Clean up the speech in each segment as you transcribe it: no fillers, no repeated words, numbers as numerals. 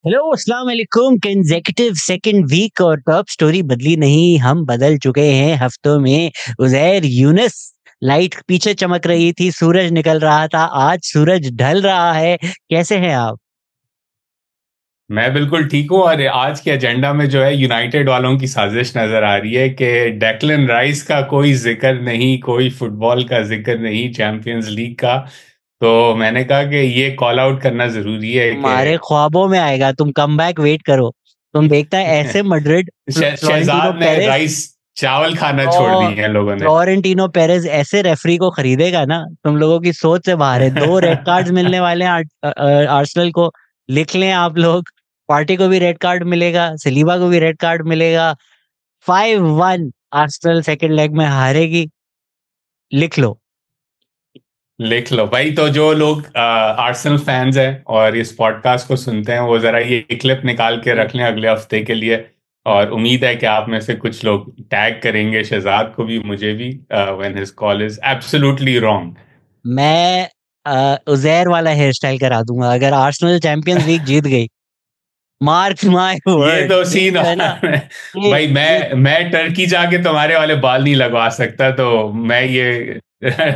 Hello अस्सलाम वालेकुम। Consecutive second week और टॉप स्टोरी बदली नहीं, हम बदल चुके हैं हफ्तों में। उज़ैर यूनुस, लाइट पीछे चमक रही थी, सूरज निकल रहा था, आज सूरज ढल रहा है। कैसे हैं आप? मैं बिल्कुल ठीक हूँ। और आज के एजेंडा में जो है यूनाइटेड वालों की साजिश नजर आ रही है कि डेक्लन राइस का कोई जिक्र नहीं, कोई फुटबॉल का जिक्र नहीं, चैंपियंस लीग का। तो मैंने कहा कि ये कॉल आउट करना जरूरी है कि तुम्हारे ख्वाबों में आएगा, तुम कमबैक वेट करो। तुम देखता है ऐसे मैड्रिड, फ्लोरेंटिनो शहजाद ने पेरेज राइस चावल खाना छोड़ और दिए हैं लोगों ने। फ्लोरेंटिनो पेरेज ऐसे रेफरी को खरीदेगा ना, तुम लोगों की सोच से बाहर है। 2 रेड कार्ड्स मिलने वाले हैं आर्सेनल को। लिख लें आप लोग। पार्टी को भी रेड कार्ड मिलेगा, सलीबा को भी रेड कार्ड मिलेगा। 5-1 आर्सेनल सेकंड लेग में हारेगी। लिख लो। लिख लो भाई। तो जो लोग आर्सेनल फैंस हैं और इस पॉडकास्ट को सुनते हैं वो जरा ये क्लिप निकाल के रख लें अगले हफ्ते के लिए। और उम्मीद है कि आप में से कुछ लोग टैग करेंगे शहजाद को भी, मुझे भी, when his call is absolutely wrong. मैं उज़ैर वाला हेयर स्टाइल करा दूंगा अगर आर्सेनल चैंपियंस लीग जीत गई। मार्क माय ये वर्ड। तो ये सीन जो है ना, ये भाई, ये मैं टर्की जाके तुम्हारे वाले बाल नहीं लगवा सकता, तो मैं ये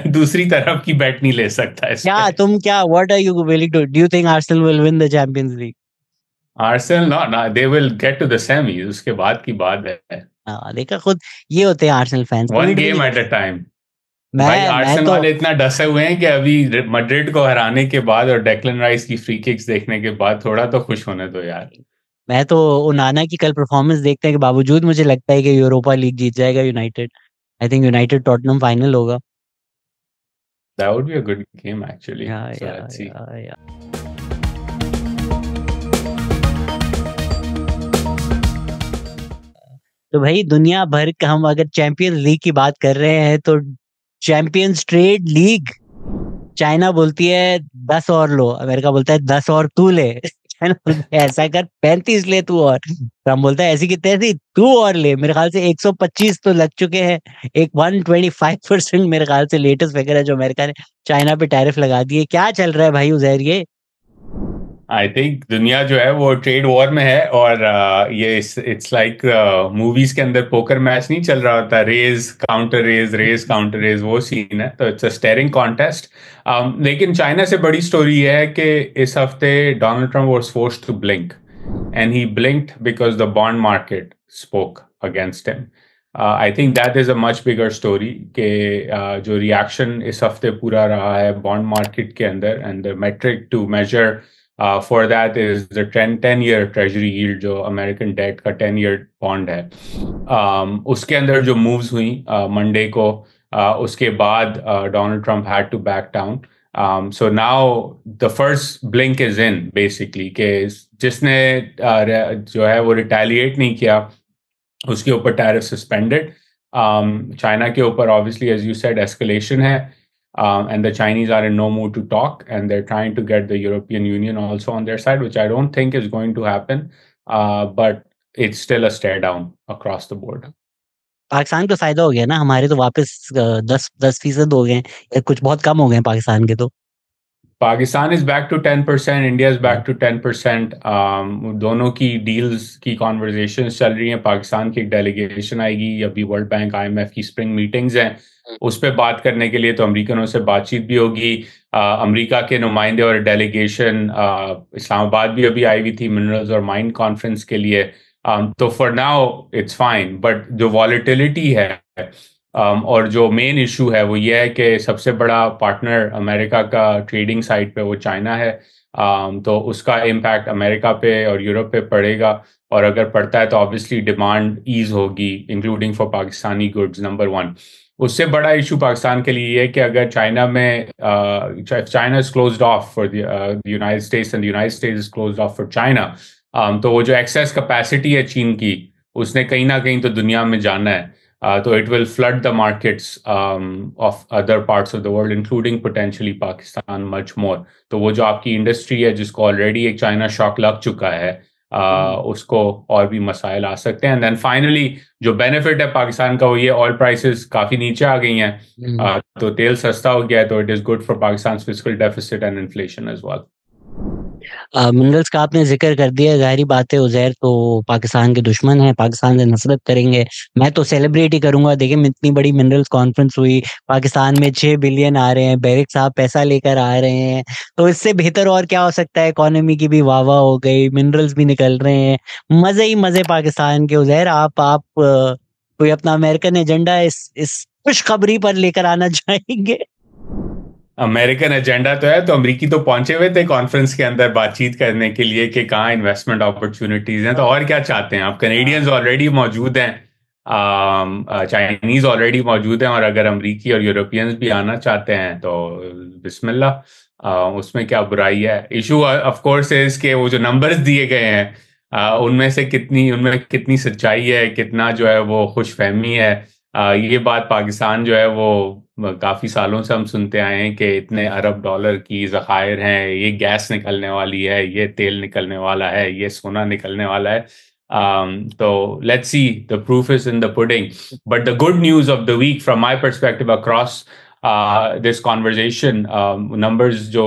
दूसरी तरफ की बैट नहीं ले सकता इस क्या पे। तुम क्या what are you willing to do you think Arsenal will win the Champions League? Arsenal ना, they will get to the semis, उसके बाद की बात है। हाँ, देखा खुद। ये होते हैं आर्सेनल फैंस, वन पॉइंट भी नहीं गेम ले एट अ सकते। टाइम। भाई मैं आर्सेनल तो वाले इतना डसे हुए हैं कि अभी मैड्रिड को हराने के बाद और डेक्लन राइस की फ्री किक्स देखने के बाद थोड़ा तो खुश होने दो यार। मैं तो ओनाना की कल परफॉर्मेंस देखने के बावजूद मुझे लगता है कि यूरोपा लीग जीत जाएगा United. I think United Tottenham final होगा। That would be a good game actually, yeah so या लेट्स सी। या तो भाई दुनिया भर का, हम अगर चैंपियंस लीग की बात कर रहे हैं तो चैंपियंस ट्रेड लीग। चाइना बोलती है 10 और लो, अमेरिका बोलता है 10 और तू ले। चाइना बोलती है ऐसा कर 35 ले तू, और ट्रम्प बोलता है ऐसी की तैसी तू और ले। मेरे ख्याल से 125 तो लग चुके हैं। एक 125% मेरे ख्याल से लेटेस्ट फिगर है जो अमेरिका ने चाइना पे टैरिफ लगा दिए। क्या चल रहा है भाई उजैर ये? आई थिंक दुनिया जो है वो ट्रेड वॉर में है। और ये इट्स लाइक मूवीज के अंदर पोकर मैच नहीं चल रहा होता, raise counter raise, raise counter raise, वो सीन है। तो इट्स अ स्टेरिंग कॉन्टेस्ट। लेकिन चाइना से बड़ी स्टोरी ये है कि इस हफ्ते Donald Trump was forced to blink, and he blinked because the bond market spoke against him. I think that is a much bigger story कि जो रिएक्शन इस हफ्ते पूरा रहा है बॉन्ड मार्केट के अंदर, and the metric to measure for that is the 10-year treasury yield, जो अमेरिकन डेट का 10-year बॉन्ड है। उसके अंदर जो मूव्स हुई मंडे को, उसके बाद Donald Trump had to back down. So now the first blink is in basically कि जिसने जो है वो रिटेलिएट नहीं किया उसके ऊपर टैरिफ सस्पेंडेड। चाइना के ऊपर obviously as you said escalation है, and the Chinese are in no mood to talk, and they're trying to get the European Union also on their side, which I don't think is going to happen. But it's still a stare down across the board. Pakistan को फायदा हो गया ना, हमारे तो वापस 10% हो गए हैं, या कुछ बहुत कम हो गए हैं पाकिस्तान के तो। Pakistan is back to 10%, India is back to 10%। दोनों की डील्स की कॉन्वर्जेशंस चल रही हैं। पाकिस्तान की एक डेलीगेशन आएगी, अभी वर्ल्ड बैंक आईएमएफ की स्प्रिंग मीटिंग्स हैं, उस पर बात करने के लिए तो अमरीकनों से बातचीत भी होगी। अमेरिका के नुमाइंदे और डेलीगेशन इस्लामाबाद भी अभी आई हुई थी मिनरल्स और माइन कॉन्फ्रेंस के लिए। तो for now it's fine, but जो वॉलेटिलिटी है और जो मेन इशू है वो ये है कि सबसे बड़ा पार्टनर अमेरिका का ट्रेडिंग साइड पे वो चाइना है। तो उसका इम्पैक्ट अमेरिका पे और यूरोप पे पड़ेगा। और अगर पड़ता है तो ऑब्वियसली डिमांड ईज होगी, including for Pakistani goods, number one. उससे बड़ा इशू पाकिस्तान के लिए ये है कि अगर चाइना में China is closed of for the United states and the United states is closed of for China, तो वो जो एक्सेस कैपेसिटी है चीन की, उसने कहीं ना कहीं तो दुनिया में जाना है। So it will flood the markets of other parts of the world, including potentially Pakistan, much more. तो वो जो आपकी इंडस्ट्री है जिसको ऑलरेडी एक चाइना शॉक लग चुका है, उसको और भी मसाइल आ सकते हैं। एंड देन फाइनली जो बेनिफिट है पाकिस्तान का वो ये ऑयल प्राइसेस काफ़ी नीचे आ गई हैं। तो तेल सस्ता हो गया है, तो it is good for Pakistan fiscal deficit and inflation as well. Minerals का आपने जिक्र कर दिया, ज़ाहिर बात है उज़ैर तो पाकिस्तान के दुश्मन हैं, पाकिस्तान से नफ़रत करेंगे। मैं तो सेलिब्रेट ही करूँगा, देखिए इतनी बड़ी मिनरल्स कॉन्फ्रेंस हुई, पाकिस्तान में 6 बिलियन आ रहे हैं, बैरिक साहब पैसा लेकर आ रहे हैं, तो इससे बेहतर और क्या हो सकता है? इकोनॉमी की भी वाह-वाह हो गई, मिनरल्स भी निकल रहे हैं, मज़े ही मज़े पाकिस्तान के। उज़ैर आप कोई अपना अमेरिकन एजेंडा इस खुशखबरी पर लेकर आना चाहेंगे? अमेरिकन एजेंडा तो है, तो अमरीकी तो पहुंचे हुए थे कॉन्फ्रेंस के अंदर बातचीत करने के लिए कि कहाँ इन्वेस्टमेंट अपॉर्चुनिटीज हैं, तो और क्या चाहते हैं आप? कैनेडियंस ऑलरेडी मौजूद हैं, चाइनीज ऑलरेडी मौजूद हैं, और अगर अमरीकी और यूरोपियंस भी आना चाहते हैं तो बिस्मिल्लाह, उसमें क्या बुराई है? इशू ऑफ कोर्स इज के वो जो नंबर्स दिए गए हैं, उनमें कितनी सच्चाई है, कितना जो है वो खुशफहमी है। ये बात पाकिस्तान जो है वो काफी सालों से हम सुनते आए हैं कि इतने अरब डॉलर की ज़खायर हैं, ये गैस निकलने वाली है, ये तेल निकलने वाला है, ये सोना निकलने वाला है। तो let's see, the proof is in the pudding. But the good news of the week from my perspective across this conversation, numbers जो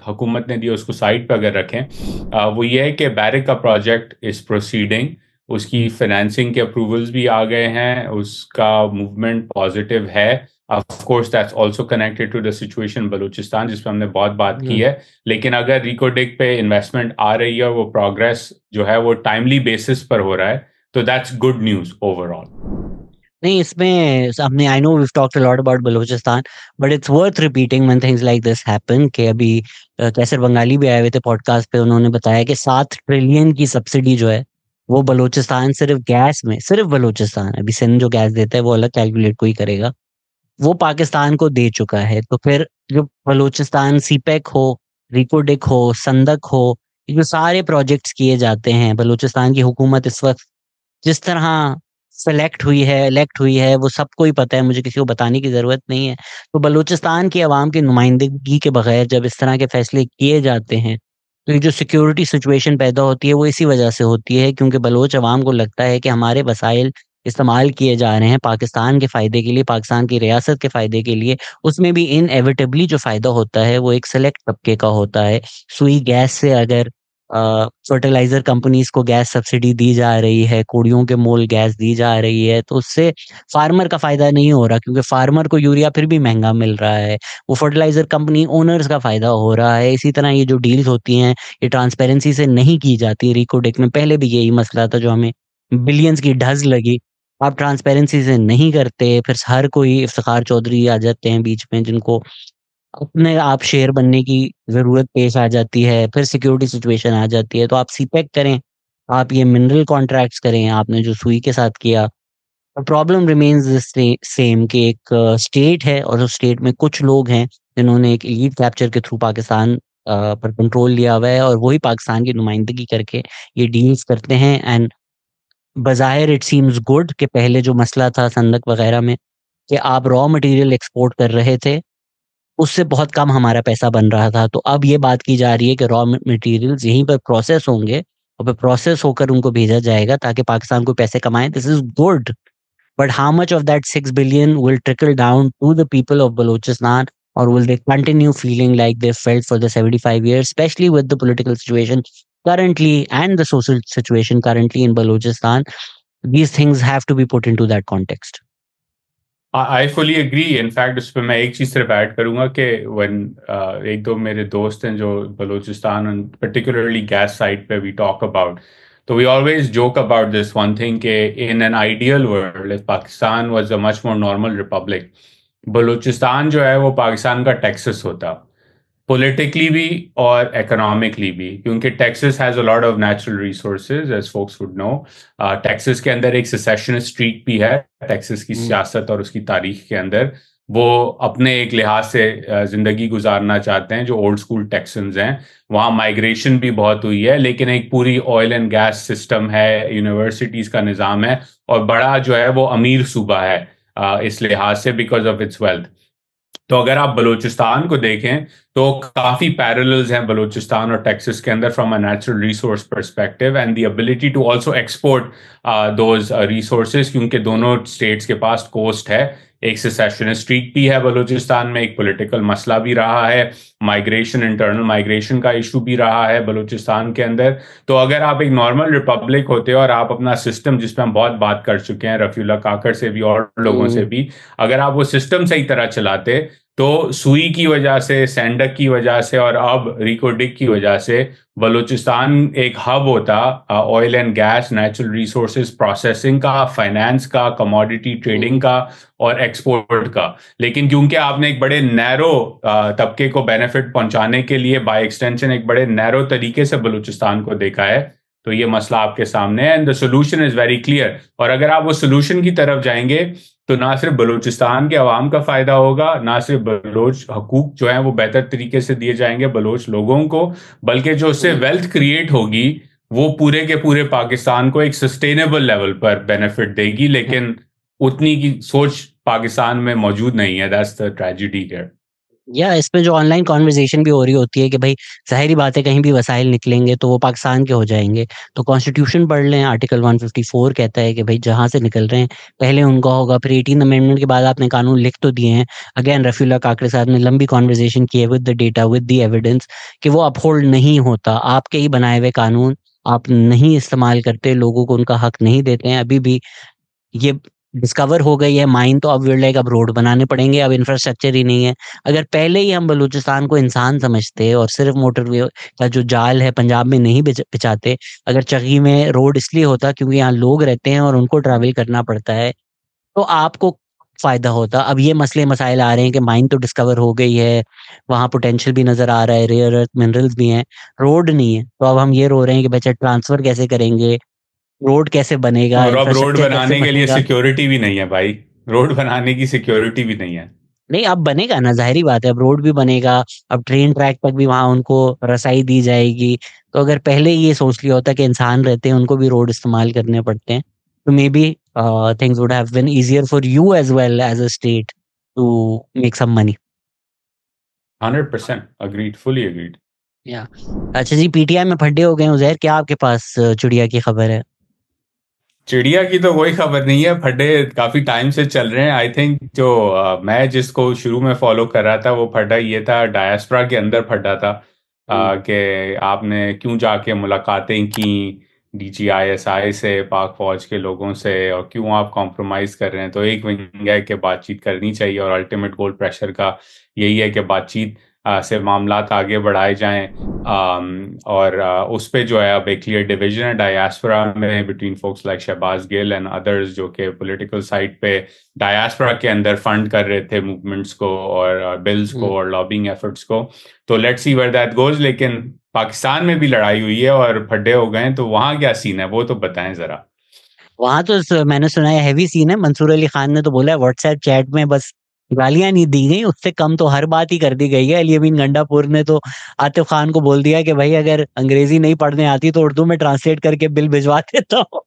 हुकूमत ने दिए उसको साइड पे अगर रखें, वो ये है कि बैरिक का प्रोजेक्ट इज प्रोसीडिंग, उसकी फाइनेंसिंग के अप्रूवल्स भी आ गए हैं, उसका मूवमेंट पॉजिटिव है। Of course that's also connected to the situation Balochistan, जिस पर हमने बहुत बात की है। लेकिन अगर रिकोडिक पे इन्वेस्टमेंट आ रही है, वो प्रोग्रेस जो है वो टाइमली बेसिस पर हो रहा है, तो दैट्स गुड न्यूज ओवरऑल। नहीं, इसमें हमने I know we have talked a lot about Balochistan, but it's worth repeating when things like this happen कि अभी कैसर बंगाली भी आए हुए थे पॉडकास्ट पे, उन्होंने बताया कि 7 ट्रिलियन की सब्सिडी जो है वो बलूचिस्तान सिर्फ गैस में, सिर्फ बलूचिस्तान, अभी सिंध जो गैस देता है वो अलग कैलकुलेट कोई करेगा, वो पाकिस्तान को दे चुका है। तो फिर जो बलूचिस्तान सीपेक हो, रिकोडिक हो, संदक हो, ये जो सारे प्रोजेक्ट्स किए जाते हैं, बलूचिस्तान की हुकूमत इस वक्त जिस तरह सेलेक्ट हुई है, इलेक्ट हुई है, वो सबको ही पता है, मुझे किसी को बताने की ज़रूरत नहीं है। तो बलूचिस्तान की आवाम की नुमाइंदगी के बगैर जब इस तरह के फैसले किए जाते हैं, तो ये जो सिक्योरिटी सिचुएशन पैदा होती है, वो इसी वजह से होती है क्योंकि बलोच अवाम को लगता है कि हमारे वसाइल इस्तेमाल किए जा रहे हैं पाकिस्तान के फ़ायदे के लिए, पाकिस्तान की रियासत के फ़ायदे के लिए। उसमें भी इनएविटेबली जो फ़ायदा होता है, वो एक सेलेक्ट तबके का होता है। सुई गैस से अगर फर्टिलाइज़र कंपनीज़ को गैस सब्सिडी दी जा रही है, कोड़ियों के मोल गैस दी जा रही है, तो उससे फार्मर का फ़ायदा नहीं हो रहा क्योंकि फार्मर को यूरिया फिर भी महँगा मिल रहा है। वो फर्टिलाइज़र कंपनी ओनर्स का फ़ायदा हो रहा है। इसी तरह ये जो डील्स होती हैं, ये ट्रांसपेरेंसी से नहीं की जाती। रिकोडेक में पहले भी यही मसला था जो हमें बिलियंस की ढज़ लगी। आप ट्रांसपेरेंसी से नहीं करते, फिर हर कोई इफ्तिखार चौधरी आ जाते हैं बीच में जिनको अपने आप शेर बनने की ज़रूरत पेश आ जाती है, फिर सिक्योरिटी सिचुएशन आ जाती है, तो आप सीपेक करें, आप ये मिनरल कॉन्ट्रैक्ट्स करें, आपने जो सुई के साथ किया। The problem remains the same कि एक स्टेट है और उस स्टेट में कुछ लोग हैं, जिन्होंने एक एलीट कैप्चर के थ्रू पाकिस्तान पर कंट्रोल लिया हुआ है और वही पाकिस्तान की नुमाइंदगी करके ये डील्स करते हैं एंड बज़ाहिर इट सीम्स गुड कि पहले जो मसला था संदक वगैरह में, कि आप रॉ मटेरियल एक्सपोर्ट कर रहे थे उससे बहुत कम हमारा पैसा बन रहा था। तो अब ये बात की जा रही है कि रॉ मटेरियल्स यहीं पर प्रोसेस होंगे और फिर प्रोसेस होकर उनको भेजा जाएगा ताकि पाकिस्तान को पैसे कमाएँ। This is good, but how much of that 6 billion will trickle down to the people of Balochistan or will they continue feeling like they felt for the 75 years, especially with the political situation currently and the social situation currently in Balochistan? These things have to be put into that context. I fully agree. In fact उस पर मैं एक चीज सिर्फ add करूंगा कि one एक दो मेरे दोस्त हैं जो बलूचिस्तान पर्टिकुलरली गैस साइड पे वी टॉक अबाउट, तो we always joke about this one thing कि in an ideal world if Pakistan was a much more normal republic, Balochistan जो है वो पाकिस्तान का टेक्सास होता, पॉलिटिकली भी और इकोनॉमिकली भी, क्योंकि Texas has a lot of natural resources as folks would know. Texas के अंदर एक सेसेशनिस्ट स्ट्रीक भी है, टेक्सास की सियासत और उसकी तारीख के अंदर वो अपने एक लिहाज से जिंदगी गुजारना चाहते हैं जो ओल्ड स्कूल टेक्सन्स हैं। वहाँ माइग्रेशन भी बहुत हुई है, लेकिन एक पूरी ऑयल एंड गैस सिस्टम है, यूनिवर्सिटीज का निज़ाम है, और बड़ा जो है वो अमीर सूबा है इस लिहाज से बिकॉज ऑफ इट्स वेल्थ। तो अगर आप बलूचिस्तान को देखें तो काफी पैरेलल्स हैं बलूचिस्तान और टेक्सास के अंदर from a natural resource perspective and the ability to also export those resources, क्योंकि दोनों स्टेट्स के पास कोस्ट है। एक सेसेशनिस्ट स्ट्रीक भी है बलूचिस्तान में, एक पॉलिटिकल मसला भी रहा है, माइग्रेशन, इंटरनल माइग्रेशन का इशू भी रहा है बलूचिस्तान के अंदर। तो अगर आप एक नॉर्मल रिपब्लिक होते और आप अपना सिस्टम, जिसमें हम बहुत बात कर चुके हैं रफीउल्लाह काकर से भी और लोगों से भी, अगर आप वो सिस्टम सही तरह चलाते तो सुई की वजह से, सैंडक की वजह से और अब रिकोडिक की वजह से बलूचिस्तान एक हब होता oil and gas, natural resources processing का, फाइनेंस का, कमोडिटी ट्रेडिंग का और एक्सपोर्ट का। लेकिन क्योंकि आपने एक बड़े नैरो तबके को बेनिफिट पहुंचाने के लिए बाय एक्सटेंशन एक बड़े नैरो तरीके से बलूचिस्तान को देखा है, तो ये मसला आपके सामने है and the solution is very clear. और अगर आप वो सोल्यूशन की तरफ जाएंगे तो ना सिर्फ बलूचिस्तान के अवाम का फायदा होगा, ना सिर्फ बलोच हकूक जो है वो बेहतर तरीके से दिए जाएंगे बलोच लोगों को, बल्कि जो उससे वेल्थ क्रिएट होगी वो पूरे के पूरे पाकिस्तान को एक सस्टेनेबल लेवल पर बेनिफिट देगी। लेकिन उतनी की सोच पाकिस्तान में मौजूद नहीं है। That's the tragedy here. या इसमें जो ऑनलाइन कॉन्वर्जेशन भी हो रही होती है कि भाई ज़ाहिरी बात है कहीं भी वसाइल निकलेंगे तो वो पाकिस्तान के हो जाएंगे। तो कॉन्स्टिट्यूशन पढ़ लें, आर्टिकल 154 कहता है कि भाई जहाँ से निकल रहे हैं पहले उनका होगा, फिर 18 अमेंडमेंट के बाद आपने कानून लिख तो दिए हैं। अगेन रफीउल्लाह काकर साहब ने लंबी कॉन्वर्जेशन की है with the data, with the evidence, कि वो अपहोल्ड नहीं होता। आपके ही बनाए हुए कानून आप नहीं इस्तेमाल करते, लोगों को उनका हक नहीं देते हैं। अभी भी ये डिस्कवर हो गई है माइन, तो अब वीर लाइक अब रोड बनाने पड़ेंगे, अब इंफ्रास्ट्रक्चर ही नहीं है। अगर पहले ही हम बलूचिस्तान को इंसान समझते और सिर्फ मोटरवे का जो जाल है पंजाब में नहीं बिछाते, अगर चगी में रोड इसलिए होता क्योंकि यहाँ लोग रहते हैं और उनको ट्रैवल करना पड़ता है, तो आपको फायदा होता। अब ये मसले मसाइल आ रहे हैं कि माइन तो डिस्कवर हो गई है, वहाँ पोटेंशियल भी नजर आ रहा है, रेयर अर्थ मिनरल्स भी हैं, रोड नहीं है। तो अब हम ये रो रहे हैं कि बच्चे ट्रांसफर कैसे करेंगे, रोड कैसे बनेगा, और अब रोड इंफ्रास्ट्रक्चर कैसे बनाने के लिए बनेगा। सिक्योरिटी भी नहीं है भाई, रोड बनाने की सिक्योरिटी भी नहीं है। नहीं, अब बनेगा ना, ज़ाहिरी बात है, अब रोड भी बनेगा, अब ट्रेन ट्रैक तक भी वहाँ उनको रसाई दी जाएगी। तो अगर पहले ये सोच लिया होता कि इंसान रहते हैं, उनको भी रोड इस्तेमाल करने पड़ते हैं, तो maybe things would have been easier for you as well as a state to make some money. 100% agreed, fully agreed. या अच्छा जी, पीटीआई में फड्डे हो गए हैं। उजैर, क्या आपके पास चिड़िया की खबर है? चिड़िया की तो कोई खबर नहीं है, फड्डे काफी टाइम से चल रहे हैं। आई थिंक जो मैं जिसको शुरू में फॉलो कर रहा था वो फड्डा ये था, डायस्पोरा के अंदर फड्डा था कि आपने क्यों जाके मुलाकातें की डीजीआईएसआई से, पाक फौज के लोगों से, और क्यों आप कॉम्प्रोमाइज कर रहे हैं। तो एक विंग है कि बातचीत करनी चाहिए और अल्टीमेट गोल प्रेशर का यही है कि बातचीत से मामलात आगे बढ़ाए जाएं। और उस पे जो है अब एक क्लियर डिवीजन है डायस्पोरा में between folks like Shahbaz Gill and others, जो कि पॉलिटिकल साइड पे डायस्पोरा के अंदर फंड कर रहे थे मूवमेंट्स को और बिल्स को और लॉबिंग एफर्ट्स को। तो let's see where that goes. लेकिन पाकिस्तान में भी लड़ाई हुई है और फड्डे हो गए हैं, तो वहाँ क्या सीन है वो तो बताएं जरा। वहां तो मैंने सुना है हैवी सीन है। मंसूर अली खान ने तो बोला है व्हाट्सएप चैट में बस गालियां नहीं दी गई, उससे कम तो हर बात ही कर दी गई है। अली अमीन गंडापुर ने तो आतिफ खान को बोल दिया कि भाई अगर अंग्रेजी नहीं पढ़ने आती तो उर्दू में ट्रांसलेट करके बिल भिजवा देता हूँ।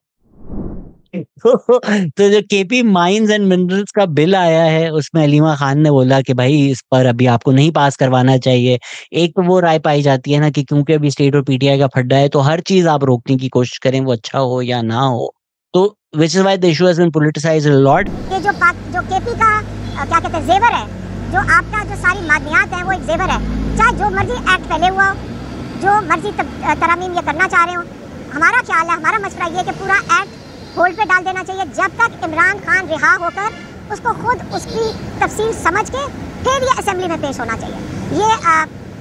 तो जो केपी माइंस एंड मिनरल्स का बिल आया है उसमें अलीमा खान ने बोला कि भाई इस पर अभी आपको नहीं पास करवाना चाहिए। एक तो वो राय पाई जाती है ना कि क्योंकि अभी स्टेट और पीटीआई का फड्डा है तो हर चीज आप रोकने की कोशिश करें, वो अच्छा हो या ना हो। तो which is why the issue has been politicized a lot. ये जो केपी का क्या कहते हैं जेवर है, जो आपका जो सारी मादनियात है वो एक जेवर है। चाहे जो मर्जी एक्ट पहले हुआ हो, जो मर्जी तरामीम ये करना चाह रहे हो, हमारा ख्याल है, हमारा मशवरा ये कि पूरा एक्ट होल्ड पे डाल देना चाहिए जब तक इमरान खान रिहा होकर उसको खुद उसकी तफसील समझ के फिर ये असेंबली में पेश होना चाहिए। ये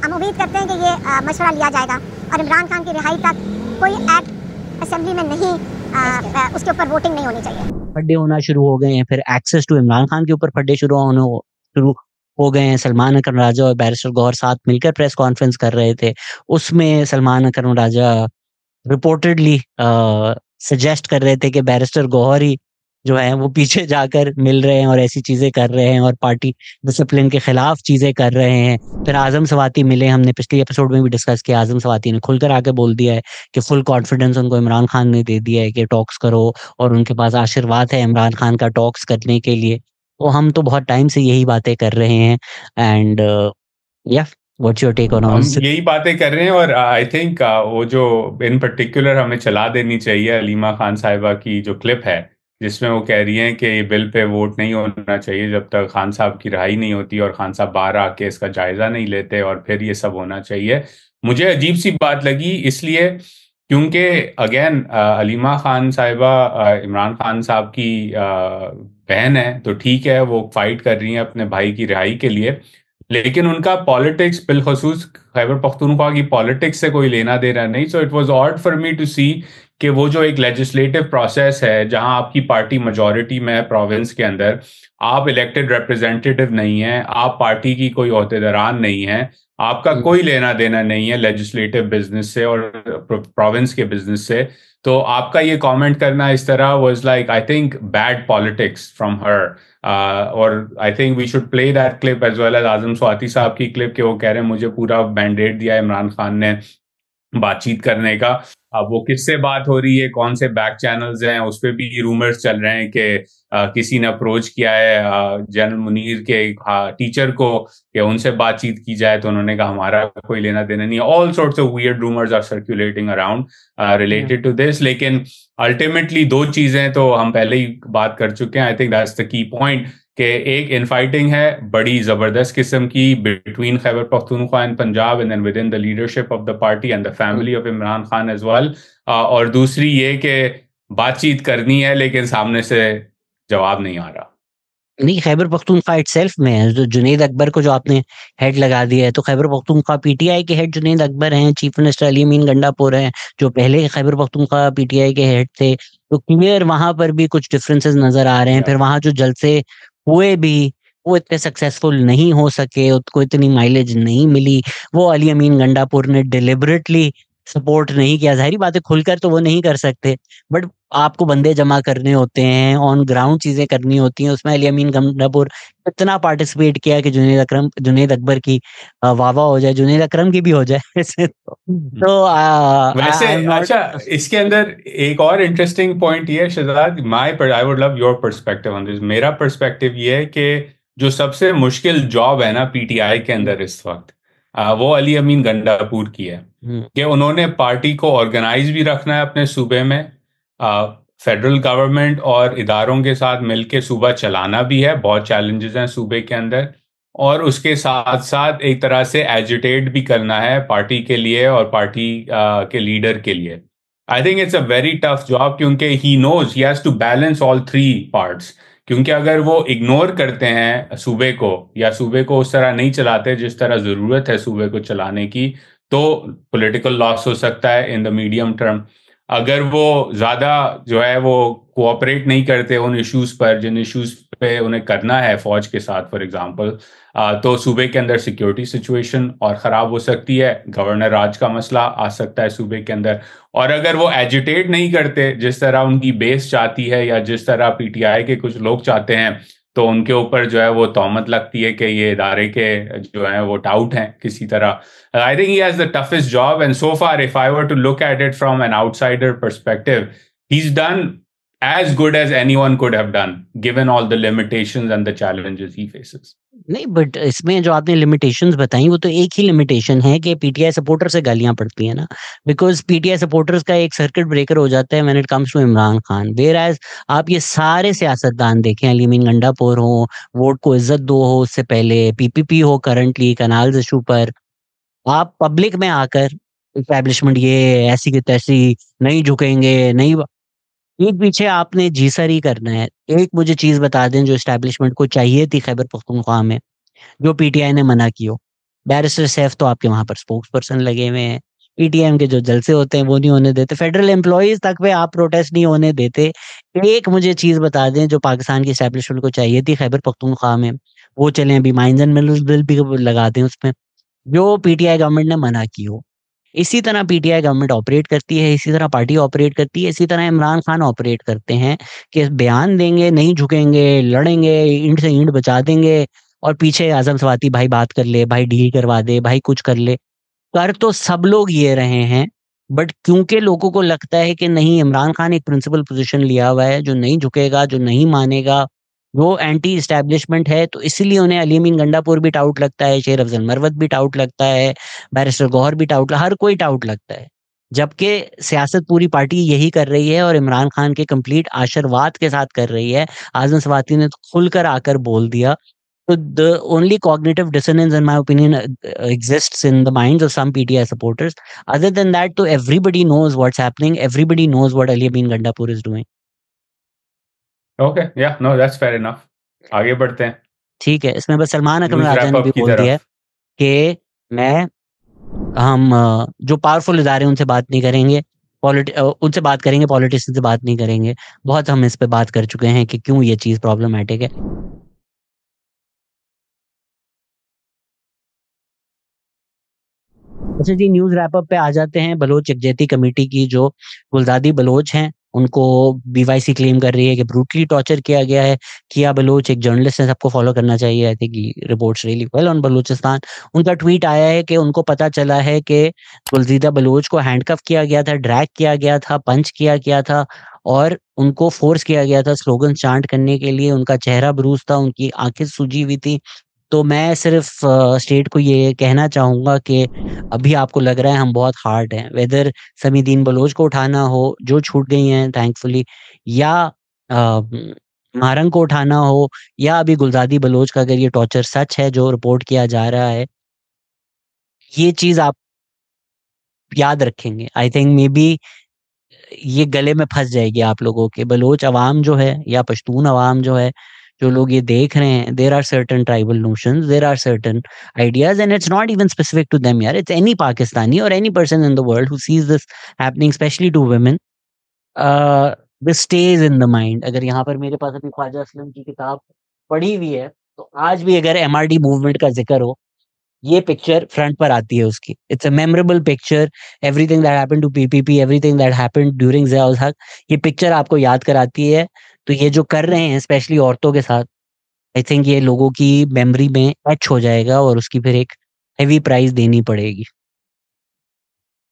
हम उम्मीद करते हैं कि ये मशवरा लिया जाएगा और इमरान खान की रिहाई तक कोई एक्ट असेंबली में नहीं, उसके ऊपर वोटिंग नहीं होनी चाहिए। फड्डे होना शुरू हो गए हैं, फिर एक्सेस टू इमरान खान के ऊपर फड्डे शुरू हो गए हैं। सलमान अकरम राजा और बैरिस्टर गौहर साथ मिलकर प्रेस कॉन्फ्रेंस कर रहे थे, उसमें सलमान अकरम राजा रिपोर्टेडली सजेस्ट कर रहे थे कि बैरिस्टर गौहर ही जो है वो पीछे जाकर मिल रहे हैं और ऐसी चीजें कर रहे हैं और पार्टी डिसिप्लिन के खिलाफ चीजें कर रहे हैं। फिर आजम सवाती मिले, हमने पिछले एपिसोड में भी डिस्कस किया। आजम सवाती ने खुलकर आके बोल दिया है कि फुल कॉन्फिडेंस उनको इमरान खान ने दे दिया है कि टॉक्स करो और उनके पास आशीर्वाद है इमरान खान का टॉक्स करने के लिए। तो हम तो बहुत टाइम से यही बातें कर रहे हैं एंड या व्हाट्स योर टेक ऑन हम ऑल? यही बातें कर रहे हैं और आई थिंक वो जो इन पर्टिकुलर हमें चला देनी चाहिए अलीमा खान साहिबा की जो क्लिप है जिसमें वो कह रही हैं कि ये बिल पे वोट नहीं होना चाहिए जब तक खान साहब की रिहाई नहीं होती और खान साहब बाहर आके इसका जायजा नहीं लेते, और फिर ये सब होना चाहिए। मुझे अजीब सी बात लगी इसलिए क्योंकि अगेन अलीमा खान साहिबा इमरान खान साहब की बहन है, तो ठीक है वो फाइट कर रही हैं अपने भाई की रिहाई के लिए, लेकिन उनका पॉलिटिक्स बिलखसूस खैबर पख्तूनख्वा की पॉलिटिक्स से कोई लेना देना नहीं। So it was odd for me to see कि वो जो एक लेजिस्लेटिव प्रोसेस है जहां आपकी पार्टी मेजॉरिटी में है प्रोविंस के अंदर, आप इलेक्टेड रिप्रेजेंटेटिव नहीं है, आप पार्टी की कोई ओहदेदारान नहीं है, आपका कोई लेना देना नहीं है लेजिस्लेटिव बिजनेस से और प्रोविंस के बिजनेस से, तो आपका ये कमेंट करना इस तरह was like I think bad politics from her. और I think we should play that clip as well as Azam Swati Sahab की क्लिप के वो कह रहे हैं मुझे पूरा मैंडेट दिया है इमरान खान ने बातचीत करने का। अब वो किससे बात हो रही है, कौन से बैक चैनल्स हैं, उस पर भी रूमर्स चल रहे हैं कि किसी ने अप्रोच किया है जनरल मुनीर के टीचर को कि उनसे बातचीत की जाए, तो उन्होंने कहा हमारा कोई लेना देना नहीं है। All sorts of weird rumours are circulating around related to this, लेकिन अल्टीमेटली दो चीजें तो हम पहले ही बात कर चुके हैं। I think that's the key point कि एक इनफाइटिंग है बड़ी जबरदस्त किस्म की between Khyber Pakhtunkhwa and Punjab and then within the leadership of the party and the family of Imran Khan as well, और दूसरी ये कि बातचीत करनी है लेकिन सामने से जवाब नहीं आ रहा। नहीं, खैबर पख्तूनख्वा इटसेल्फ में है, जो जुनैद अकबर को जो आपने हेड लगा दिया है, तो खैबर पख्तूनख्वा पीटीआई के हेड जुनैद अकबर हैं, चीफ मिनिस्टर अली अमीन गंडापुर हैं, जो पहले खैबर पख्तूनख्वा पीटीआई के हेड थे, तो क्लियर वहां पर भी कुछ डिफरेंसेस नजर आ रहे हैं। फिर वहां जो जलसे हुए भी वो इतने सक्सेसफुल नहीं हो सके, उसको इतनी माइलेज नहीं मिली। वो अली अमीन गंडापुर ने डिलिबरेटली सपोर्ट नहीं किया। ज़ाहिर बात है खुलकर तो वो नहीं कर सकते, बट आपको बंदे जमा करने होते हैं, ऑन ग्राउंड चीजें करनी होती हैं। उसमें अली अमीन गंडापुर इतना पार्टिसिपेट किया कि जुनैद अकबर की वाह हो जाए, जुनैद अकरम की भी हो जाए वैसे तो वैसे अच्छा, इसके अंदर एक और इंटरेस्टिंग पॉइंट ये है Shahzad, I would love your perspective on this. मेरा पर्सपेक्टिव ये है कि जो सबसे मुश्किल जॉब है ना पीटीआई के अंदर इस वक्त, वो अली अमीन गंडापुर की है कि उन्होंने पार्टी को ऑर्गेनाइज भी रखना है अपने सूबे में, फेडरल गवर्नमेंट और इदारों के साथ मिलके सूबा चलाना भी है, बहुत चैलेंजेस हैं सूबे के अंदर, और उसके साथ साथ एक तरह से एजिटेट भी करना है पार्टी के लिए और पार्टी के लीडर के लिए। I think it's a very tough job क्योंकि he knows he has to balance all three parts, क्योंकि अगर वो इग्नोर करते हैं सूबे को या सूबे को उस तरह नहीं चलाते जिस तरह ज़रूरत है सूबे को चलाने की, तो पॉलिटिकल लॉस हो सकता है इन द मीडियम टर्म। अगर वो ज़्यादा जो है वो कोऑपरेट नहीं करते उन इश्यूज़ पर जिन इश्यूज़ पे उन्हें करना है फौज के साथ फॉर एग्जांपल, तो सूबे के अंदर सिक्योरिटी सिचुएशन और ख़राब हो सकती है, गवर्नर राज का मसला आ सकता है सूबे के अंदर। और अगर वो एजिटेट नहीं करते जिस तरह उनकी बेस चाहती है या जिस तरह पीटीआई के कुछ लोग चाहते हैं, तो उनके ऊपर जो है वो तहमत लगती है कि ये इदारे के जो है वो टाउट हैं किसी तरह। I think he has the toughest job, and so far if I were to look at it from an outsider perspective, he is done as good as anyone could have done given all the limitations and the challenges he faces. नहीं, but इसमें जो आपने limitations बताई वो तो एक ही limitation है कि पीटीआई सपोर्टर से गालियां पड़ती है ना, बिकॉज पीटीआई सपोर्टर्स का एक सर्किट ब्रेकर हो जाता है when it comes to Imran Khan. Whereas आप ये सारे सियासतदान देखें, अली अमीन गंडापुर हो, वोट को इज्जत दो हो, उससे पहले पीपीपी हो, करंटली कनाल्स इशू पर, आप पब्लिक में आकर एस्टैब्लिशमेंट ये ऐसी की तैसी नहीं झुकेंगे, नहीं एक पीछे आपने जीसर ही करना है। एक मुझे चीज बता दें जो एस्टैब्लिशमेंट को चाहिए थी खैबर पख्तूनख्वा में, जो पीटीआई ने मना की हो। बैरिस्टर सैफ तो आपके वहां पर स्पोक्स पर्सन लगे हुए हैं, पीटीएम के जो जलसे होते हैं वो नहीं होने देते, फेडरल एम्प्लॉइज तक पे आप प्रोटेस्ट नहीं होने देते। एक मुझे चीज बता दें जो पाकिस्तान की एस्टैब्लिशमेंट को चाहिए थी खैबर पख्तूनख्वा में, वो चले अभी माइंस एंड मिनरल्स बिल भी लगा दें उसमें, जो पीटीआई गवर्नमेंट ने मना की हो। इसी तरह पीटीआई गवर्नमेंट ऑपरेट करती है, इसी तरह पार्टी ऑपरेट करती है, इसी तरह इमरान खान ऑपरेट करते हैं कि बयान देंगे, नहीं झुकेंगे, लड़ेंगे, ईंट से ईंट बचा देंगे, और पीछे आजम स्वाति भाई बात कर ले, भाई डील करवा दे, भाई कुछ कर ले। कर तो सब लोग ये रहे हैं, बट क्योंकि लोगों को लगता है कि नहीं, इमरान खान एक प्रिंसिपल पोजीशन लिया हुआ है, जो नहीं झुकेगा, जो नहीं मानेगा, वो एंटी एस्टैब्लिशमेंट है, तो इसलिए उन्हें अली अमीन गंडापुर भी टाउट लगता है, शेर अफजल मरवत भी टाउट लगता है, बैरिस्टर गौहर भी टाउट, हर कोई टाउट लगता है। जबकि सियासत पूरी पार्टी यही कर रही है और इमरान खान के कंप्लीट आशीर्वाद के साथ कर रही है। आज़म सवाती ने तो खुलकर आकर बोल दिया। So the only cognitive dissonance, in my opinion, exists in the minds of some PTI supporters. Other than that, तो everybody knows what's happening. Everybody knows what Ali Amin Gandapur is doing. Okay, yeah, no, that's fair enough. आगे बढ़ते हैं ठीक है, इसमें बस सलमान अकरम news राजा rap ने up भी की बोल दिया है तरफ। कि हम जो पावरफुल इदारे हैं उनसे बात नहीं करेंगे, उनसे बात करेंगे, पॉलिटिशियन से बात नहीं करेंगे। बहुत हम इस पे बात कर चुके हैं कि क्यों ये चीज़ प्रॉब्लमैटिक है। अच्छा जी, न्यूज़ रैप अप पे आ जाते हैं। बलोच यकजहती कमेटी की जो गुलजादी बलोच हैं, उनको बीवाईसी क्लेम कर रही है कि ब्रूटली टॉर्चर किया गया है। किया बलोच एक जर्नलिस्ट है, सबको फॉलो करना चाहिए। आई think he reports really well on Balochistan. उनका ट्वीट आया है कि उनको पता चला है कि गुलजीदा बलोच को हैंडकफ किया गया था, ड्रैग किया गया था, पंच किया गया था और उनको फोर्स किया गया था स्लोगन चांट करने के लिए। उनका चेहरा बरूज था, उनकी आँखें सूजी हुई थी। तो मैं सिर्फ स्टेट को ये कहना चाहूँगा कि अभी आपको लग रहा है हम बहुत हार्ड हैं, वेदर समीदीन बलोच को उठाना हो, जो छूट गई हैं थैंकफुली, या मारंग को उठाना हो, या अभी गुलजादी बलोच का अगर ये टॉर्चर सच है जो रिपोर्ट किया जा रहा है, ये चीज़ आप याद रखेंगे। आई थिंक मे बी ये गले में फँस जाएगी आप लोगों के। बलोच अवाम जो है या पश्तून अवाम जो है, जो लोग ये देख रहे हैं, there are certain tribal notions, there are certain ideas and it's not even specific to them यार, इट्स एनी पाकिस्तानी और any person in the world who sees this happening specially to women, this stage in the mind. अगर यहाँ पर मेरे पास अभी ख्वाजा असलम की किताब पड़ी हुई है, तो आज भी अगर एमआरडी मूवमेंट का ज़िक्र हो, ये पिक्चर फ्रंट पर आती है उसकी। It's a memorable picture, everything that happened to PPP, everything that happened during Ziaul Haq, ये पिक्चर आपको याद कराती है। तो ये जो कर रहे हैं स्पेशली औरतों के साथ, आई थिंक ये लोगों की मेमोरी में एच हो जाएगा और उसकी फिर एक हेवी प्राइस देनी पड़ेगी।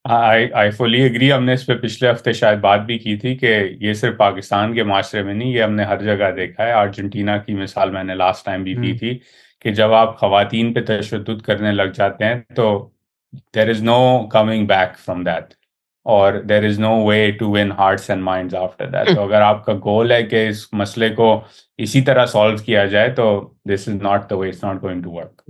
I fully agree. हमने इस पे पिछले हफ्ते शायद बात भी की थी कि ये सिर्फ पाकिस्तान के माशरे में नहीं, ये हमने हर जगह देखा है। अर्जेंटीना की मिसाल मैंने लास्ट टाइम भी दी थी कि जब आप खवातीन पे तशद्दुद करने लग जाते हैं तो there is no coming back from that और there is no way to win hearts and minds after that. तो अगर आपका गोल है कि इस मसले को इसी तरह सॉल्व किया जाए तो this is not the way, it's not going to work.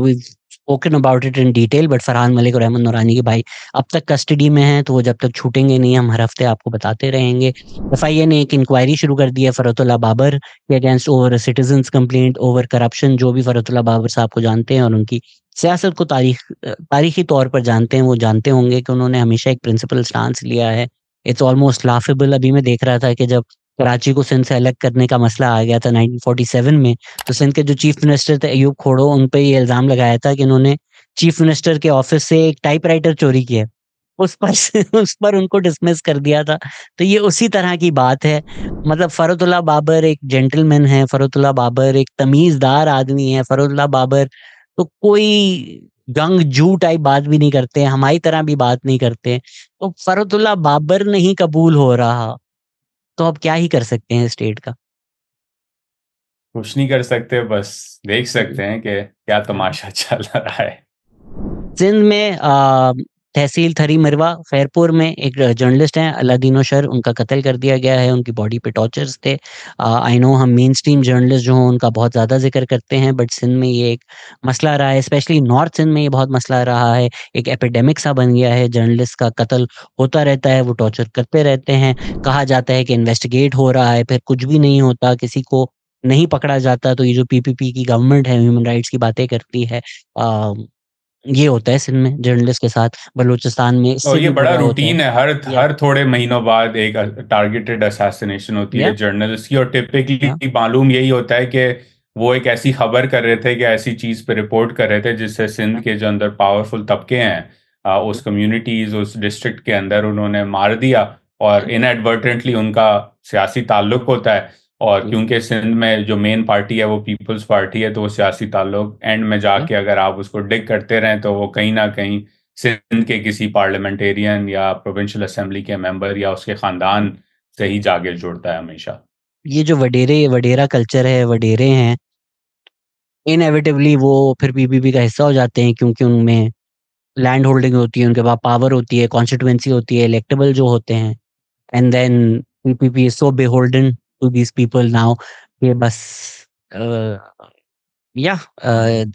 we've spoken about it in detail, but Farhan Malik और अहमद नूरानी के भाई अब तक कस्टडी में हैं, तो वो जब तक छूटेंगे नहीं, हम हर हफ्ते आपको बताते रहेंगे। एफआईए ने एक इंक्वायरी शुरू कर दी है फरहतुल्लाह बाबर के against over citizens complaint over corruption. जो भी फरहतुल्लाह बाबर साहब को जानते हैं और उनकी सियासत को तारीखी तौर पर जानते हैं, वो जानते होंगे कि उन्होंने हमेशा एक प्रिंसिपल स्टांस लिया है। It's almost laughable. अभी मैं देख रहा था कि जब कराची को सिंध से अलग करने का मसला आ गया था 1947 में, तो सिंध के जो चीफ मिनिस्टर थे अयूब खोड़ो, उन पे ये इल्ज़ाम लगाया था कि इन्होंने चीफ मिनिस्टर के ऑफिस से एक टाइपराइटर चोरी किया। उस पर उस पर उनको डिसमिस कर दिया था। तो ये उसी तरह की बात है। मतलब फरहतुल्लाह बाबर एक जेंटलमैन है, फरहतुल्लाह बाबर एक तमीज़दार आदमी है, फरहतुल्लाह बाबर तो कोई जंगजू टाइप बात भी नहीं करते हैं, हमारी तरह भी बात नहीं करते हैं। तो फरहतुल्लाह बाबर नहीं कबूल हो रहा, तो अब क्या ही कर सकते हैं स्टेट का। कुछ नहीं कर सकते, बस देख सकते हैं कि क्या तमाशा चल रहा है। सिंध में तहसील थरी मिरवा खैरपुर में एक जर्नलिस्ट हैं अलादीन शर, उनका कत्ल कर दिया गया है। उनकी बॉडी पे टॉर्चर्स थे। आई नो हम मेन स्ट्रीम जर्नलिस्ट जो हों उनका बहुत ज़्यादा जिक्र करते हैं, बट सिंध में ये एक मसला रहा है, स्पेशली नॉर्थ सिंध में ये बहुत मसला रहा है। एक एपिडेमिक सा बन गया है, जर्नलिस्ट का कत्ल होता रहता है, वो टॉर्चर करते रहते हैं। कहा जाता है कि इन्वेस्टिगेट हो रहा है, फिर कुछ भी नहीं होता, किसी को नहीं पकड़ा जाता। तो ये जो पीपीपी की गवर्नमेंट है, ह्यूमन राइट्स की बातें करती है, ये होता है सिंध में जर्नलिस्ट के साथ। बलूचिस्तान में और ये बड़ा रूटीन है, या हर थोड़े महीनों बाद एक टारगेटेड असैसिनेशन होती है जर्नलिस्ट की। और टिपिकली मालूम यही होता है कि वो एक ऐसी खबर कर रहे थे कि ऐसी चीज पे रिपोर्ट कर रहे थे जिससे सिंध के जो अंदर पावरफुल तबके हैं उस कम्युनिटीज उस डिस्ट्रिक्ट के अंदर उन्होंने मार दिया, और इनएडवर्टेंटली उनका सियासी ताल्लुक होता है। और क्योंकि सिंध में जो मेन पार्टी है वो पीपल्स पार्टी है, तो वो सियासी ताल्लुक एंड में जाके अगर आप उसको डिग करते रहें तो वो कहीं ना कहीं सिंध के किसी पार्लियामेंटेरियन या प्रोविंशियल असेंबली के मेंबर या उसके खानदान से ही जाके जुड़ता है हमेशा। ये जो वडेरा कल्चर है, वडेरे हैं, इनएविटेबली वो फिर पीपीपी का हिस्सा हो जाते हैं, क्योंकि उनमें लैंड होल्डिंग होती है, उनके पास पावर होती है, कॉन्स्टिट्यूएंसी होती है, इलेक्टेबल जो होते हैं, and then PPP is so beholden to these people now कि बस yeah,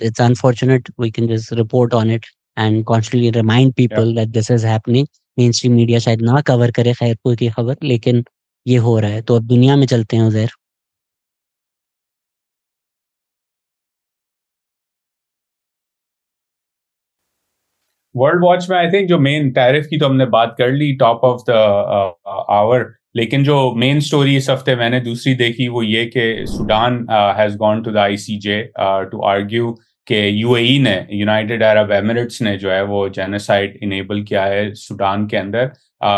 it's unfortunate. We can just report on it and constantly remind people that this is happening. Mainstream media शायद ना कवर करे खैरपुर की खबर, लेकिन ये हो रहा है। तो अब दुनिया में चलते हैं उज़ैर। वर्ल्ड वॉच में आई थिंक जो मेन टैरिफ की तो हमने बात कर ली टॉप ऑफ द आवर, लेकिन जो मेन स्टोरी इस हफ्ते मैंने दूसरी देखी वो ये कि Sudan has gone to the ICJ to argue कि यूएई ने, यूनाइटेड अरब एमिरेट्स ने जो है वो जेनोसाइड इनेबल किया है सूडान के अंदर।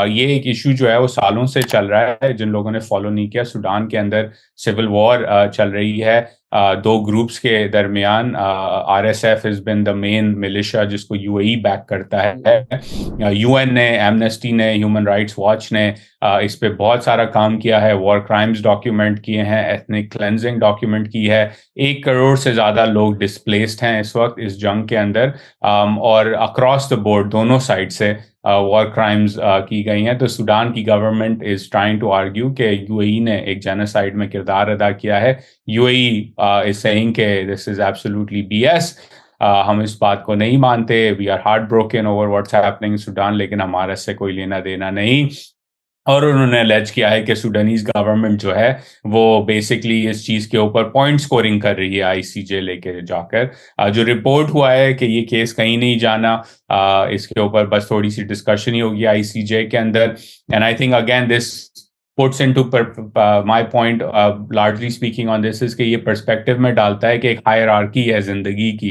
ये एक इशू जो है वो सालों से चल रहा है। जिन लोगों ने फॉलो नहीं किया, सूडान के अंदर सिविल वॉर चल रही है दो ग्रुप्स के दरमियान। RSF is been the main militia जिसको यूएई बैक करता है। यूएन ने, एमनेस्टी ने, ह्यूमन राइट्स वॉच ने इस पे बहुत सारा काम किया है। वॉर क्राइम्स डॉक्यूमेंट किए हैं, एथनिक क्लेंजिंग डॉक्यूमेंट की है। 1 करोड़ से ज्यादा लोग डिस्प्लेस्ड हैं इस वक्त इस जंग के अंदर, और अक्रॉस द बोर्ड दोनों साइड से वॉर क्राइम्स की गई हैं। तो सूडान की government is trying to argue कि यूएई ने एक जेनोसाइड में किरदार अदा किया है। यूएई इज सेइंग कि दिस इज एब्सोल्युटली बीएस, हम इस बात को नहीं मानते, we are heartbroken over what's happening in Sudan, लेकिन हमारा इससे कोई लेना देना नहीं। और उन्होंने अलेज किया है कि सूडानीज गवर्नमेंट जो है वो बेसिकली इस चीज के ऊपर पॉइंट स्कोरिंग कर रही है आईसीजे लेके जाकर। जो रिपोर्ट हुआ है कि ये केस कहीं नहीं जाना, इसके ऊपर बस थोड़ी सी डिस्कशन ही होगी आईसीजे के अंदर। And I think again this puts into my point, largely speaking on this, is कि ये पर्सपेक्टिव में डालता है कि एक हायरार्की है जिंदगी की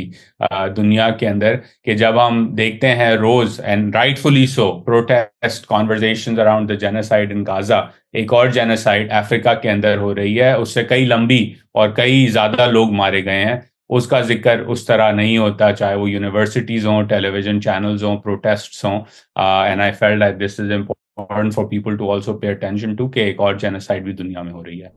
दुनिया के अंदर, कि जब हम देखते हैं रोज, and rightfully so, protest conversations around the genocide in Gaza, एक और जेनोसाइड अफ्रीका के अंदर हो रही है, उससे कई लंबी और कई ज्यादा लोग मारे गए हैं, उसका जिक्र उस तरह नहीं होता, चाहे वो यूनिवर्सिटीज हों, टेलीविजन चैनल्स हों, प्रोटेस्ट्स हों। And I felt that this is important for people to also pay attention to कि एक और जेनोसाइड भी दुनिया में हो रही है।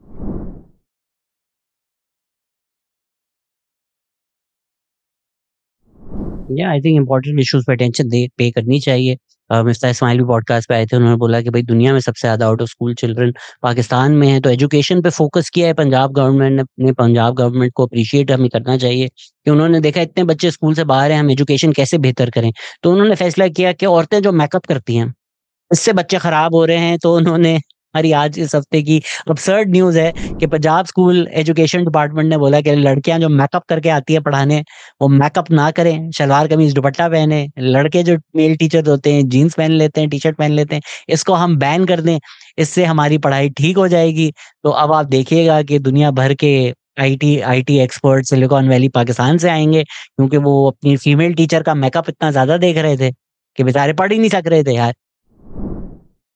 या I think important issues pay attention पे करनी चाहिए। मिफ्ताह इस्माइल भी पॉडकास्ट पे आए थे, उन्होंने बोला कि भाई दुनिया में सबसे ज्यादा out of school children Pakistan में है, तो एजुकेशन पे फोकस किया है पंजाब गवर्नमेंट ने। पंजाब गवर्नमेंट को अप्रिशिएट हमें करना चाहिए कि उन्होंने देखा इतने बच्चे स्कूल से बाहर हैं, हम एजुकेशन कैसे बेहतर करें। तो उन्होंने फैसला किया कि औरतें जो मेकअप करती हैं इससे बच्चे खराब हो रहे हैं, तो उन्होंने, हमारी आज इस हफ्ते की absurd न्यूज़ है कि पंजाब स्कूल एजुकेशन डिपार्टमेंट ने बोला कि लड़कियां जो मेकअप करके आती है पढ़ाने, वो मेकअप ना करें, शलवार कमीज दुपट्टा पहने। लड़के जो मेल टीचर होते हैं जीन्स पहन लेते हैं, टी शर्ट पहन लेते हैं, इसको हम बैन कर दें, इससे हमारी पढ़ाई ठीक हो जाएगी। तो अब आप देखिएगा कि दुनिया भर के IT expert silicon valley Pakistan से आएंगे, क्योंकि वो अपनी फीमेल टीचर का मेकअप इतना ज्यादा देख रहे थे कि बेचारे पढ़ ही नहीं सक रहे थे यार।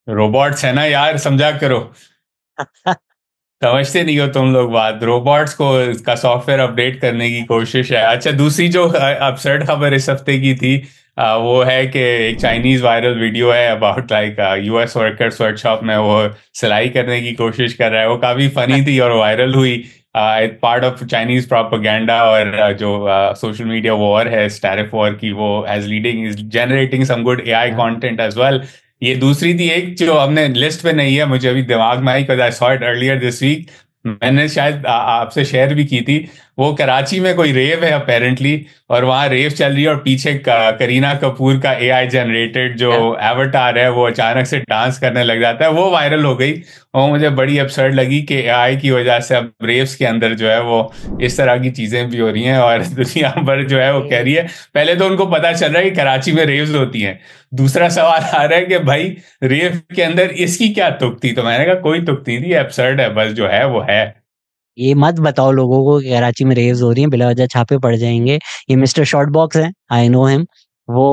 रोबोट्स है ना यार, समझा करो। समझते नहीं हो तुम लोग बात। रोबोट्स को का सॉफ्टवेयर अपडेट करने की कोशिश है। अच्छा, दूसरी जो अपसर्ड खबर इस हफ्ते की थी वो है कि एक चाइनीज वायरल वीडियो है अबाउट लाइक यूएस वर्कर स्वेटशॉप में वो सिलाई करने की कोशिश कर रहा है। वो काफी फनी थी और वायरल हुई, पार्ट ऑफ चाइनीज प्रोपेगेंडा। और जो सोशल मीडिया वॉर है, टैरिफ वॉर की, वो as leading is generating some good AI content as well. ये दूसरी थी एक जो हमने लिस्ट पे नहीं है, मुझे अभी दिमाग में आई because I saw it earlier this week, मैंने शायद आपसे शेयर भी की थी। वो कराची में कोई रेव है अपेरेंटली, और वहाँ रेव चल रही है और पीछे करीना कपूर का एआई जनरेटेड जो एवटार है वो अचानक से डांस करने लग जाता है। वो वायरल हो गई और मुझे बड़ी अपसर्ड लगी कि एआई की वजह से अब रेव्स के अंदर जो है वो इस तरह की चीजें भी हो रही हैं, और दुनिया भर जो है वो कह रही है। पहले तो उनको पता चल रहा है कि कराची में रेव्स होती हैं, दूसरा सवाल आ रहा है कि भाई रेव के अंदर इसकी क्या तुक थी? तो मैंने कहा कोई तुक नहीं थी, अपसर्ड है, बस जो है वो है। ये मत बताओ लोगों को कि कराची में रेव्स हो रही हैं, बिला वजह छापे पड़ जाएंगे। ये मिस्टर शॉर्ट बॉक्स हैं, आई नो हिम, वो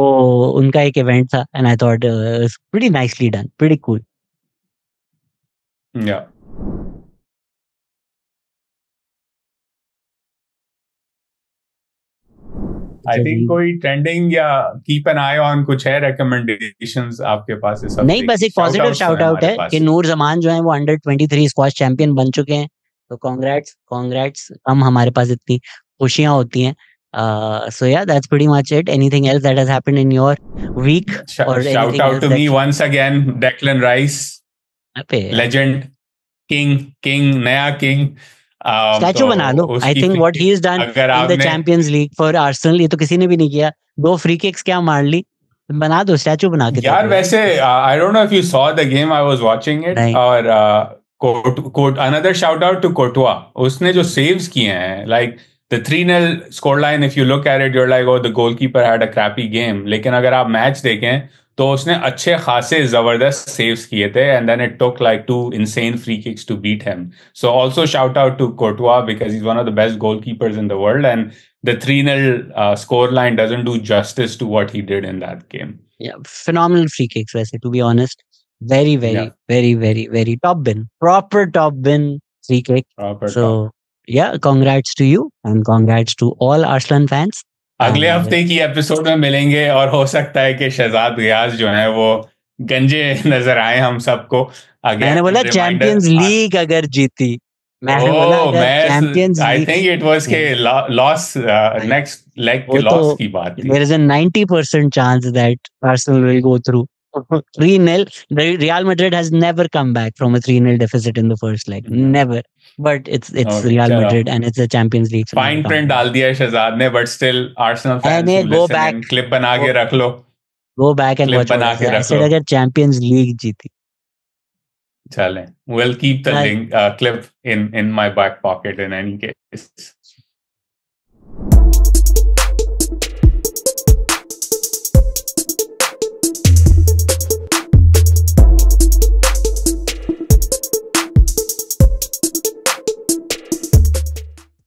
उनका एक इवेंट था and I thought pretty nicely done, pretty cool. या आई थिंक कोई ट्रेंडिंग या कीप एन आई ऑन कुछ है रिकमेंडेशंस आपके पास इस हफ्ते? नहीं, बस एक पॉजिटिव शाउट आउट है कि नूर जमान जो है वो अंडर 23 स्क्वॉश चैंपियन बन चुके हैं। तो कांग्रेट्स। हम हमारे पास इतनी खुशियां होती हैं। So yeah, that's pretty much it. Anything else that has happened in your week or Shout anything out else to that me once again, Declan Rice, पे legend, king, नया king. स्टैचू तो बना लो. आई उसकी think what he is done अगर in the आपने champions league for Arsenal, ये तो किसी ने भी नहीं किया. 2 फ्री किक्स क्या मार ली. बना दो, स्टैचू बना के दे यार दो. वैसे I don't know if you saw the game, I was watching it, नहीं. और another shout out to Courtois. उसने जो सेव्स किए हैं, like the 3-0 scoreline, if you look at it you're like, oh the goalkeeper had a crappy game. लेकिन अगर आप match देखें तो उसने अच्छे खासे जबरदस्त सेव्स किए थे, and then it took like 2 insane free kicks to beat him. So also shout out to Courtois, because he's one of the best goalkeepers in the world, and the 3-0 score line doesn't do justice to what he did in that game. Yeah, phenomenal free kicks, वैसे, to be honest. Very, very, Yeah. very, very, very top bin. Proper top bin free kick. Proper So, top. yeah, congrats to you and congrats to all Arslan fans. अगले हफ्ते की episode में मिलेंगे, और हो सकता है कि शहजाद रियाज जो है वो गंजे नजर आए हम सबको. मैंने बोला चैंपियंस लीग अगर जीती. मैंने बोला अगर champions I league. Think it was के लॉस, नेक्स्ट लेग के वो लॉस तो की बात थी. there is a 90% chance that Arsenal will go through 3-0. Real Madrid has never come back from a 3-0 deficit in the first leg. Never. But it's Okay, Real चलो. Madrid and it's a Champions League. so fine never print come back. डाल दिया है शहजाद ने, but still Arsenal fans मैंने who go listen back. In, clip बना के रख लो. Go back and Clip watch what बना I के said. I रख said लो. अगर Champions League जीती. चलें, we'll keep the Right. link clip in my back pocket in any case.